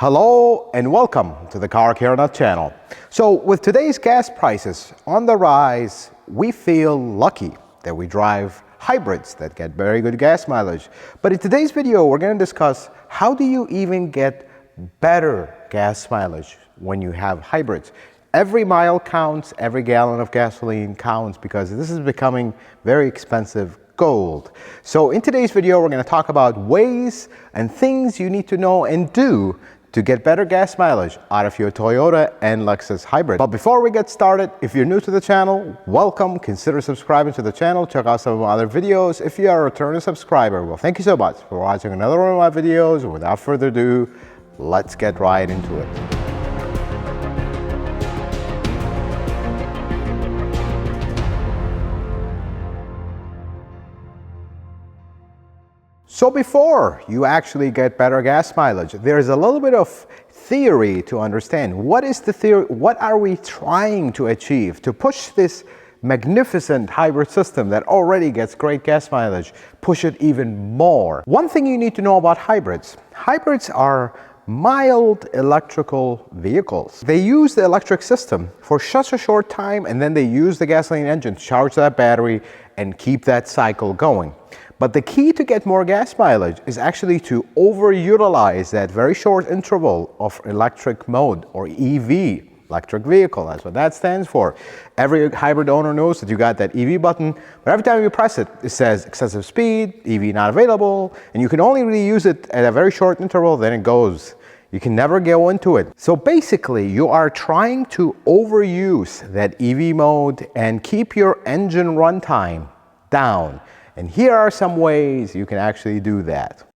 Hello and welcome to the Car Care Nut channel. So with today's gas prices on the rise, we feel lucky that we drive hybrids that get very good gas mileage. But in today's video, we're going to discuss how do you even get better gas mileage when you have hybrids. Every mile counts, every gallon of gasoline counts because this is becoming very expensive gold. So in today's video, we're going to talk about ways and things you need to know and do to get better gas mileage out of your Toyota and Lexus Hybrid. But before we get started, if you're new to the channel, welcome. Consider subscribing to the channel. Check out some of my other videos. If you are a returning subscriber, well, thank you so much for watching another one of my videos. Without further ado, let's get right into it. So before you actually get better gas mileage, there's a little bit of theory to understand. What is the theory? What are we trying to achieve to push this magnificent hybrid system that already gets great gas mileage, push it even more? One thing you need to know about hybrids. Hybrids are mild electrical vehicles. They use the electric system for such a short time, and then they use the gasoline engine to charge that battery and keep that cycle going. But the key to get more gas mileage is actually to overutilize that very short interval of electric mode, or EV, electric vehicle. That's what that stands for. Every hybrid owner knows that you got that EV button, but every time you press it, it says excessive speed, EV not available, and you can only really use it at a very short interval, then it goes. You can never go into it. So basically, you are trying to overuse that EV mode and keep your engine runtime down. And here are some ways you can actually do that.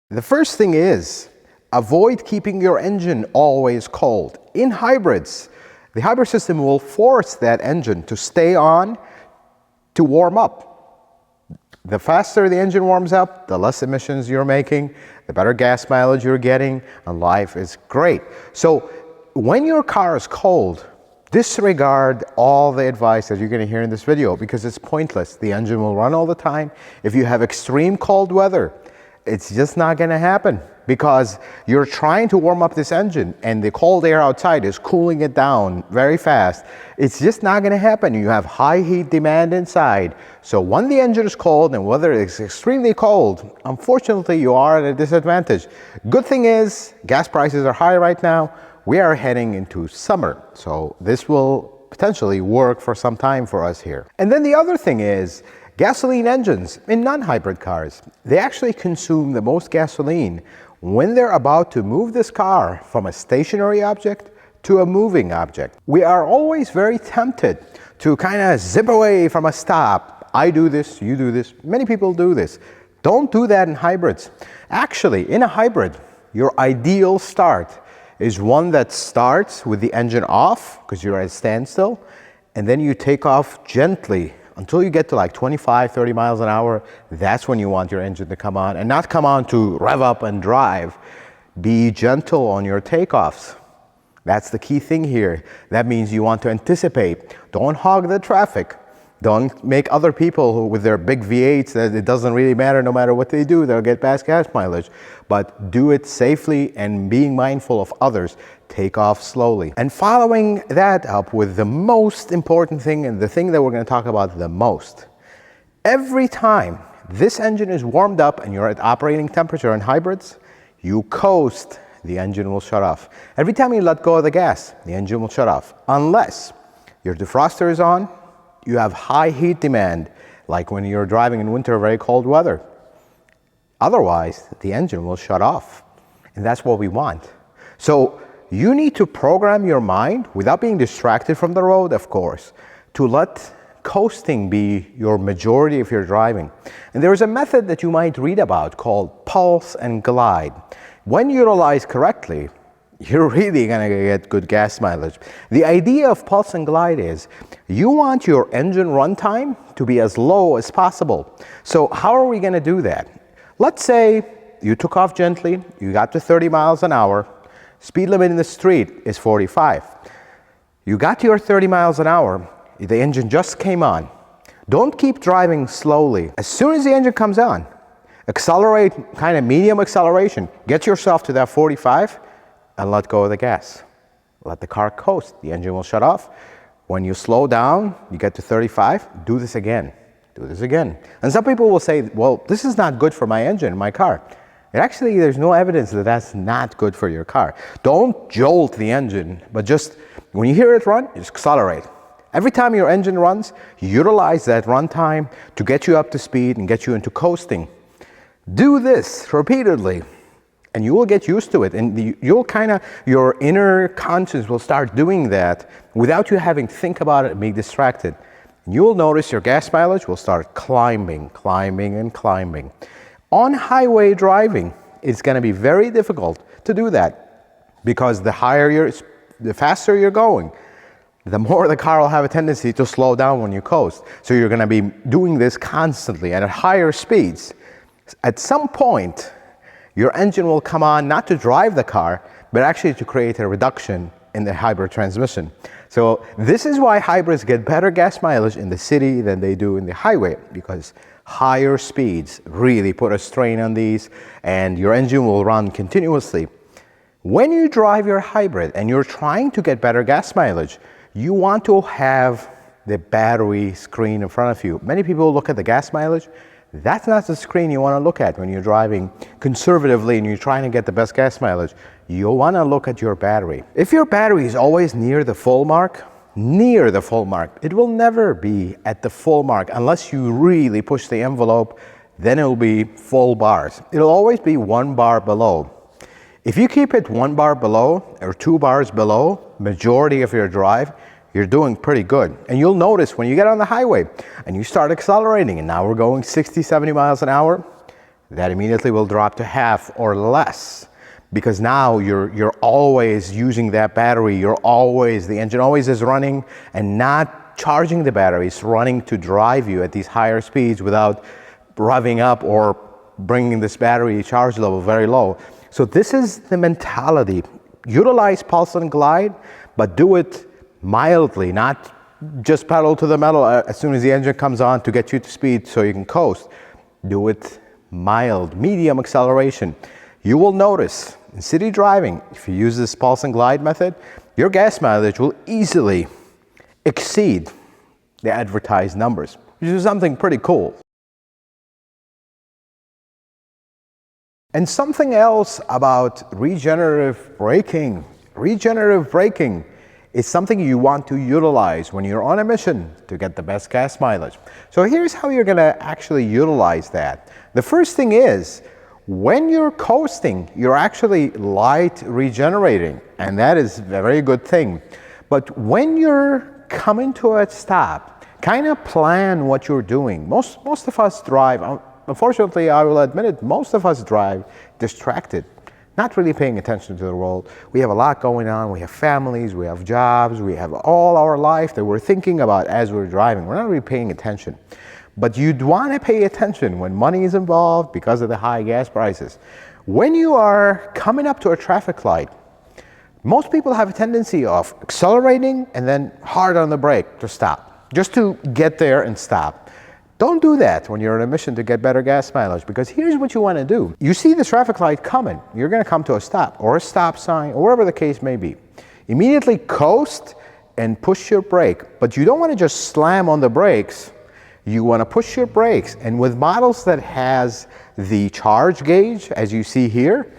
The first thing is avoid keeping your engine always cold. In hybrids, the hybrid system will force that engine to stay on to warm up. The faster the engine warms up, the less emissions you're making, the better gas mileage you're getting, and life is great. So when your car is cold, disregard all the advice that you're going to hear in this video because it's pointless. The engine will run all the time. If you have extreme cold weather, it's just not going to happen because you're trying to warm up this engine and the cold air outside is cooling it down very fast. It's just not going to happen. You have high heat demand inside. So when the engine is cold and weather is extremely cold, unfortunately you are at a disadvantage. Good thing is gas prices are high right now. We are heading into summer, so this will potentially work for some time for us here. And then the other thing is gasoline engines in non-hybrid cars. They actually consume the most gasoline when they're about to move this car from a stationary object to a moving object. We are always very tempted to kind of zip away from a stop. I do this, you do this, many people do this. Don't do that in hybrids. Actually, in a hybrid, your ideal start is one that starts with the engine off because you're at a standstill, and then you take off gently until you get to like 25, 30 miles an hour. That's when you want your engine to come on, and not come on to rev up and drive. Be gentle on your takeoffs. That's the key thing here. That means you want to anticipate. Don't hog the traffic. Don't make other people who, with their big V8s, that it doesn't really matter no matter what they do, they'll get past gas mileage. But do it safely and being mindful of others. Take off slowly. And following that up with the most important thing, and the thing that we're going to talk about the most. Every time this engine is warmed up and you're at operating temperature in hybrids, you coast, the engine will shut off. Every time you let go of the gas, the engine will shut off. Unless your defroster is on, you have high heat demand, like when you're driving in winter, very cold weather. Otherwise, the engine will shut off. And that's what we want. So you need to program your mind, without being distracted from the road, of course, to let coasting be your majority if you're driving. And there is a method that you might read about called pulse and glide. When utilized correctly, you're really going to get good gas mileage. The idea of pulse and glide is you want your engine runtime to be as low as possible. So how are we going to do that? Let's say you took off gently, you got to 30 miles an hour, speed limit in the street is 45. You got to your 30 miles an hour, the engine just came on. Don't keep driving slowly. As soon as the engine comes on, Accelerate, kind of medium acceleration. Get yourself to that 45 and let go of the gas. Let the car coast. The engine will shut off. When you slow down, you get to 35, do this again. Do this again. And some people will say, well, this is not good for my engine, my car. And actually, there's no evidence that that's not good for your car. Don't jolt the engine, but just when you hear it run, just accelerate. Every time your engine runs, utilize that run time to get you up to speed and get you into coasting. Do this repeatedly, and you will get used to it. And you'll your inner conscience will start doing that without you having to think about it and be distracted. You'll notice your gas mileage will start climbing, climbing, and climbing. On highway driving, it's going to be very difficult to do that because the faster you're going, the more the car will have a tendency to slow down when you coast. So you're going to be doing this constantly and at higher speeds. At some point, your engine will come on not to drive the car, but actually to create a reduction in the hybrid transmission. So this is why hybrids get better gas mileage in the city than they do in the highway, because higher speeds really put a strain on these and your engine will run continuously. When you drive your hybrid and you're trying to get better gas mileage, you want to have the battery screen in front of you. Many people look at the gas mileage. That's not the screen you want to look at when you're driving conservatively and you're trying to get the best gas mileage. You'll want to look at your battery. If your battery is always near the full mark, it will never be at the full mark unless you really push the envelope. Then it will be full bars. It'll always be 1 bar below. If you keep it 1 bar below or 2 bars below, majority of your drive, you're doing pretty good. And you'll notice when you get on the highway and you start accelerating, and now we're going 60, 70 miles an hour, that immediately will drop to half or less. Because now you're always using that battery, the engine always is running and not charging the battery. It's running to drive you at these higher speeds without revving up or bringing this battery charge level very low. So this is the mentality. Utilize pulse and glide, but do it mildly, not just pedal to the metal as soon as the engine comes on to get you to speed so you can coast. Do it mild, medium acceleration. You will notice in city driving, if you use this pulse and glide method, your gas mileage will easily exceed the advertised numbers, which is something pretty cool. And something else about regenerative braking. Regenerative braking is something you want to utilize when you're on a mission to get the best gas mileage. So here's how you're gonna actually utilize that. The first thing is, when you're coasting, you're actually light regenerating, and that is a very good thing. But when you're coming to a stop, kind of plan what you're doing. Most of us drive, unfortunately, I will admit it, most of us drive distracted, not really paying attention to the road. We have a lot going on. We have families, we have jobs, we have all our life that we're thinking about as we're driving. We're not really paying attention. But you'd want to pay attention when money is involved because of the high gas prices. When you are coming up to a traffic light, most people have a tendency of accelerating and then hard on the brake to stop, just to get there and stop. Don't do that when you're on a mission to get better gas mileage, because here's what you want to do. You see the traffic light coming. You're going to come to a stop or a stop sign or whatever the case may be. Immediately coast and push your brake, but you don't want to just slam on the brakes. You want to push your brakes, and with models that has the charge gauge, as you see here,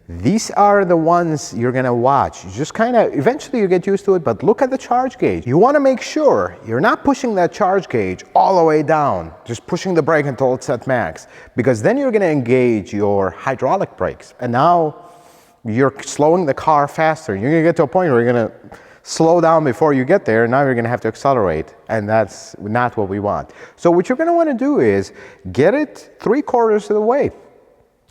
these are the ones you're going to watch. You just eventually you get used to it, but look at the charge gauge. You want to make sure you're not pushing that charge gauge all the way down, just pushing the brake until it's at max, because then you're going to engage your hydraulic brakes, and now you're slowing the car faster. You're going to get to a point where you're going to slow down before you get there, and now you're going to have to accelerate, and that's not what we want. So what you're going to want to do is get it 3/4 of the way.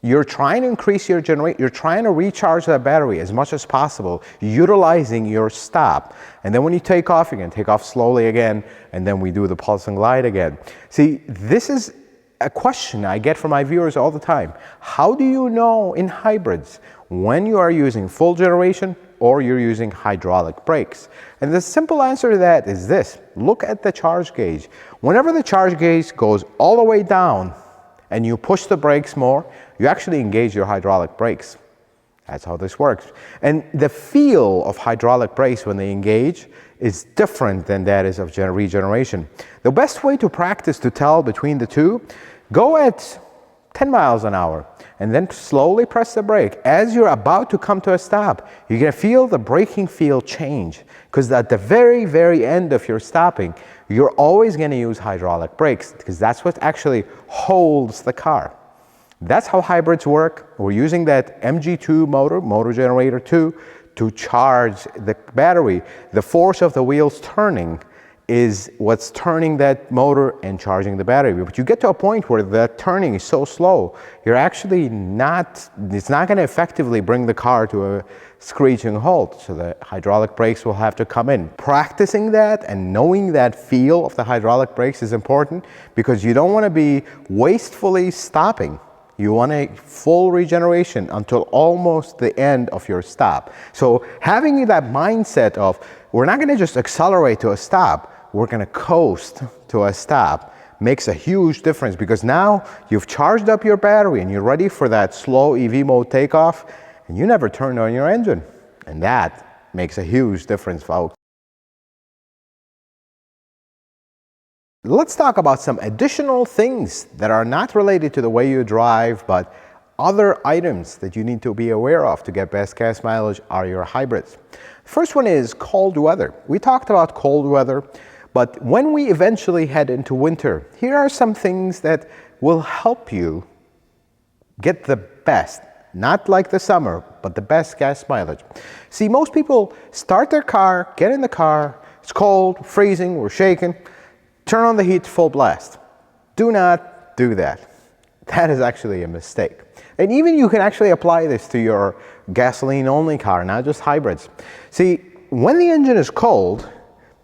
You're trying to increase your generate, you're trying to recharge that battery as much as possible, utilizing your stop. And then when you take off, you're going to take off slowly again, and then we do the pulse and glide again. See, this is a question I get from my viewers all the time. How do you know in hybrids when you are using full generation or you're using hydraulic brakes? And the simple answer to that is this. Look at the charge gauge. Whenever the charge gauge goes all the way down, and you push the brakes more, you actually engage your hydraulic brakes. That's how this works. And the feel of hydraulic brakes when they engage is different than that is of regeneration. The best way to practice to tell between the two, go at 10 miles an hour and then slowly press the brake. As you're about to come to a stop, you're going to feel the braking feel change, because at the very, very end of your stopping, you're always going to use hydraulic brakes, because that's what actually holds the car. That's how hybrids work. We're using that MG2 motor generator 2, to charge the battery. The force of the wheels turning is what's turning that motor and charging the battery. But you get to a point where that turning is so slow, you're actually it's not going to effectively bring the car to a screeching halt. So the hydraulic brakes will have to come in. Practicing that and knowing that feel of the hydraulic brakes is important, because you don't want to be wastefully stopping. You want a full regeneration until almost the end of your stop. So having that mindset of, we're not going to just accelerate to a stop, we're going to coast to a stop, makes a huge difference, because now you've charged up your battery and you're ready for that slow EV mode takeoff, and you never turned on your engine. And that makes a huge difference, folks. Let's talk about some additional things that are not related to the way you drive, but other items that you need to be aware of to get best gas mileage are your hybrids. First one is cold weather. We talked about cold weather, but when we eventually head into winter, here are some things that will help you get the best, not like the summer, but the best gas mileage. See, most people start their car, get in the car, it's cold, freezing, we're shaking, turn on the heat full blast. Do not do that. That is actually a mistake. And even you can actually apply this to your gasoline-only car, not just hybrids. See, when the engine is cold,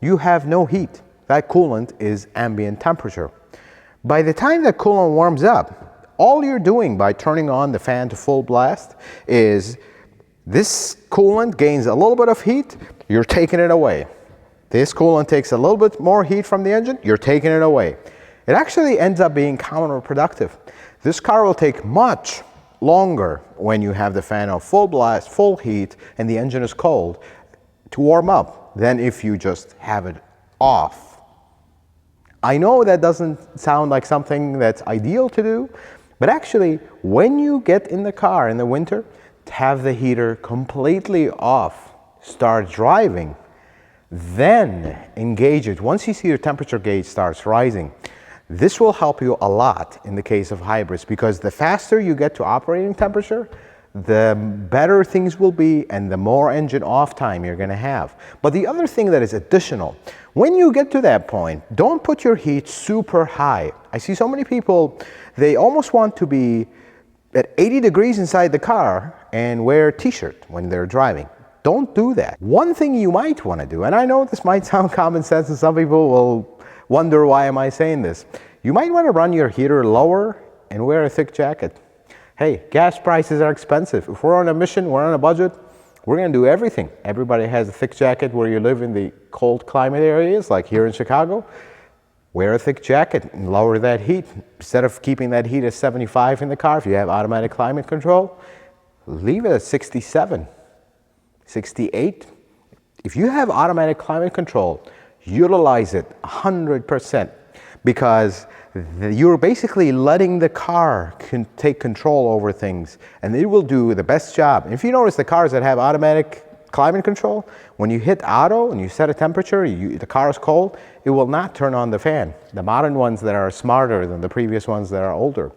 you have no heat. That coolant is ambient temperature. By the time that coolant warms up, all you're doing by turning on the fan to full blast is this coolant gains a little bit of heat, you're taking it away. This coolant takes a little bit more heat from the engine, you're taking it away. It actually ends up being counterproductive. This car will take much longer when you have the fan on full blast, full heat, and the engine is cold to warm up than if you just have it off. I know that doesn't sound like something that's ideal to do, but actually, when you get in the car in the winter, have the heater completely off, start driving, then engage it. Once you see your temperature gauge starts rising, this will help you a lot in the case of hybrids, because the faster you get to operating temperature, the better things will be and the more engine off time you're going to have. But the other thing that is additional, when you get to that point, don't put your heat super high. I see so many people, they almost want to be at 80 degrees inside the car and wear a t-shirt when they're driving. Don't do that. One thing you might want to do, and I know this might sound common sense and some people will wonder why am I saying this. You might want to run your heater lower and wear a thick jacket. Hey, gas prices are expensive. If we're on a mission, we're on a budget, we're going to do everything. Everybody has a thick jacket where you live in the cold climate areas, like here in Chicago. Wear a thick jacket and lower that heat. Instead of keeping that heat at 75 in the car, if you have automatic climate control, leave it at 67. 68. If you have automatic climate control, utilize it 100%, because you're basically letting the car take control over things, and it will do the best job. And if you notice the cars that have automatic climate control, when you hit auto and you set a temperature, the car is cold, it will not turn on the fan. The modern ones that are smarter than the previous ones that are older.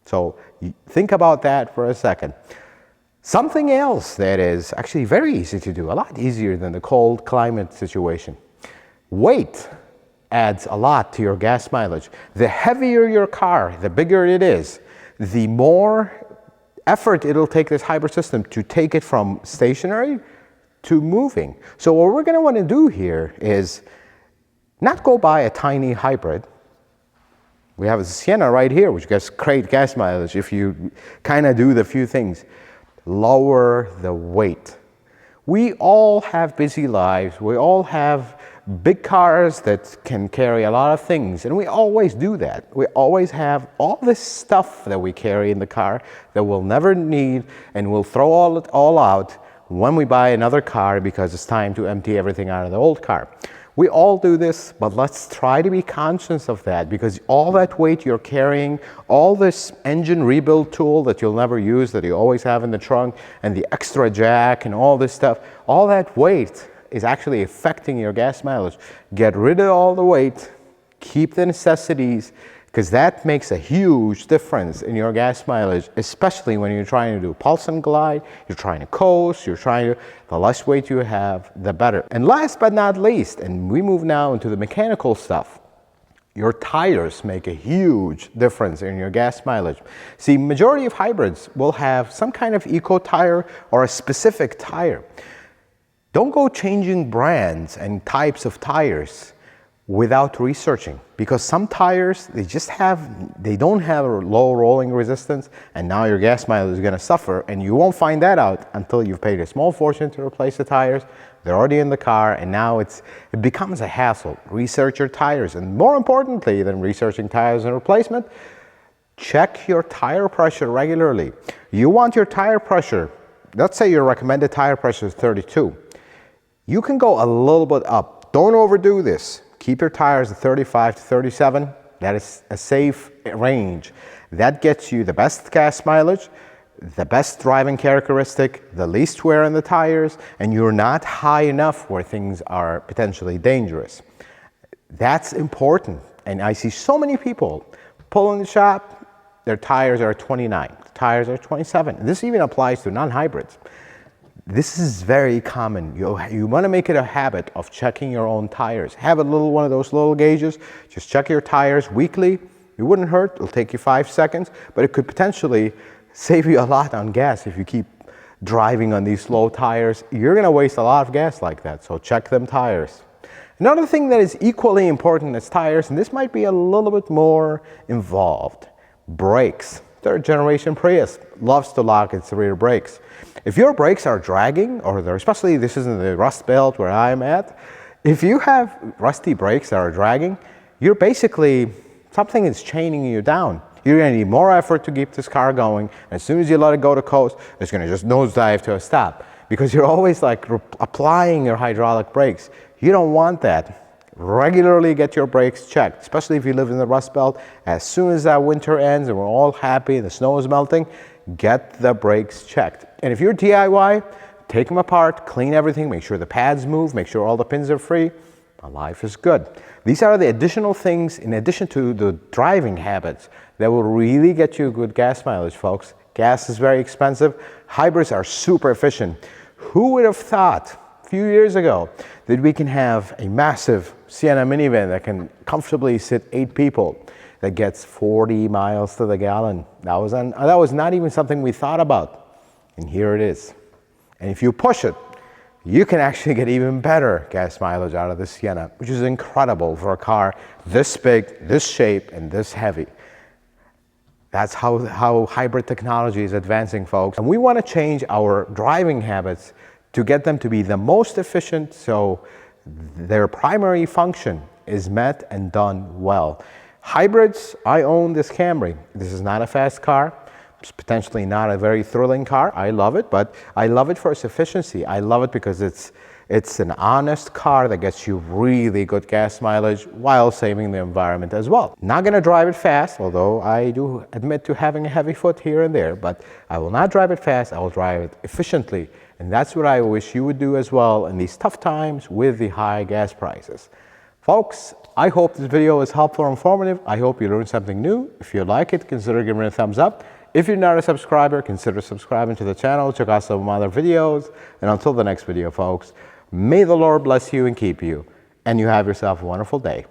So think about that for a second. Something else that is actually very easy to do, a lot easier than the cold climate situation. Weight adds a lot to your gas mileage. The heavier your car, the bigger it is, the more effort it'll take this hybrid system to take it from stationary to moving. So what we're going to want to do here is not go buy a tiny hybrid. We have a Sienna right here, which gets great gas mileage if you kind of do the few things. Lower the weight. We all have busy lives. We all have big cars that can carry a lot of things, and we always do that. We always have all this stuff that we carry in the car that we'll never need, and we'll throw it all out when we buy another car because it's time to empty everything out of the old car. We all do this, but let's try to be conscious of that, because all that weight you're carrying, all this engine rebuild tool that you'll never use that you always have in the trunk, and the extra jack and all this stuff, all that weight is actually affecting your gas mileage. Get rid of all the weight, keep the necessities, because that makes a huge difference in your gas mileage, especially when you're trying to do pulse and glide, you're trying to coast, the less weight you have, the better. And last but not least, and we move now into the mechanical stuff, your tires make a huge difference in your gas mileage. See, majority of hybrids will have some kind of eco tire or a specific tire. Don't go changing brands and types of tires without researching, because some tires, they don't have a low rolling resistance, and now your gas mileage is going to suffer, and you won't find that out until you've paid a small fortune to replace the tires. They're already in the car, and now it becomes a hassle. Research your tires, and more importantly than researching tires and replacement, check your tire pressure regularly. You want your tire pressure, let's say your recommended tire pressure is 32. You can go a little bit up. Don't overdo this. Keep your tires at 35 to 37. That is a safe range. That gets you the best gas mileage, the best driving characteristic, the least wear on the tires, and you're not high enough where things are potentially dangerous. That's important. And I see so many people pull in the shop, their tires are 29, the tires are 27. This even applies to non-hybrids. This is very common. You want to make it a habit of checking your own tires. Have one of those little gauges. Just check your tires weekly. It wouldn't hurt. It'll take you 5 seconds, but it could potentially save you a lot on gas if you keep driving on these slow tires. You're going to waste a lot of gas like that, so check them tires. Another thing that is equally important as tires, and this might be a little bit more involved, brakes. Third generation Prius loves to lock its rear brakes. If your brakes are dragging, or especially this is in the rust belt where I'm at, if you have rusty brakes that are dragging, you're basically, something is chaining you down. You're going to need more effort to keep this car going. As soon as you let it go to coast, it's going to just nosedive to a stop, because you're always like applying your hydraulic brakes. You don't want that. Regularly get your brakes checked, especially if you live in the Rust Belt. As soon as that winter ends and we're all happy and the snow is melting, get the brakes checked. And if you're DIY, take them apart, clean everything, make sure the pads move, make sure all the pins are free. Life is good. These are the additional things, in addition to the driving habits, that will really get you good gas mileage, folks. Gas is very expensive. Hybrids are super efficient. Who would have thought a few years ago that we can have a massive Sienna minivan that can comfortably sit 8 people that gets 40 miles to the gallon? That was not even something we thought about, and here it is. And if you push it, you can actually get even better gas mileage out of the Sienna, which is incredible for a car this big, this shape, and this heavy. That's how hybrid technology is advancing, folks. And we want to change our driving habits to get them to be the most efficient, so their primary function is met and done well. Hybrids, I own this Camry. This is not a fast car. It's potentially not a very thrilling car. I love it, but I love it for its efficiency. I love it because it's an honest car that gets you really good gas mileage while saving the environment as well. Not gonna drive it fast, although I do admit to having a heavy foot here and there, but I will not drive it fast, I will drive it efficiently. And that's what I wish you would do as well in these tough times with the high gas prices. Folks, I hope this video was helpful or informative. I hope you learned something new. If you like it, consider giving it a thumbs up. If you're not a subscriber, consider subscribing to the channel. Check out some other videos. And until the next video, folks, may the Lord bless you and keep you. And you have yourself a wonderful day.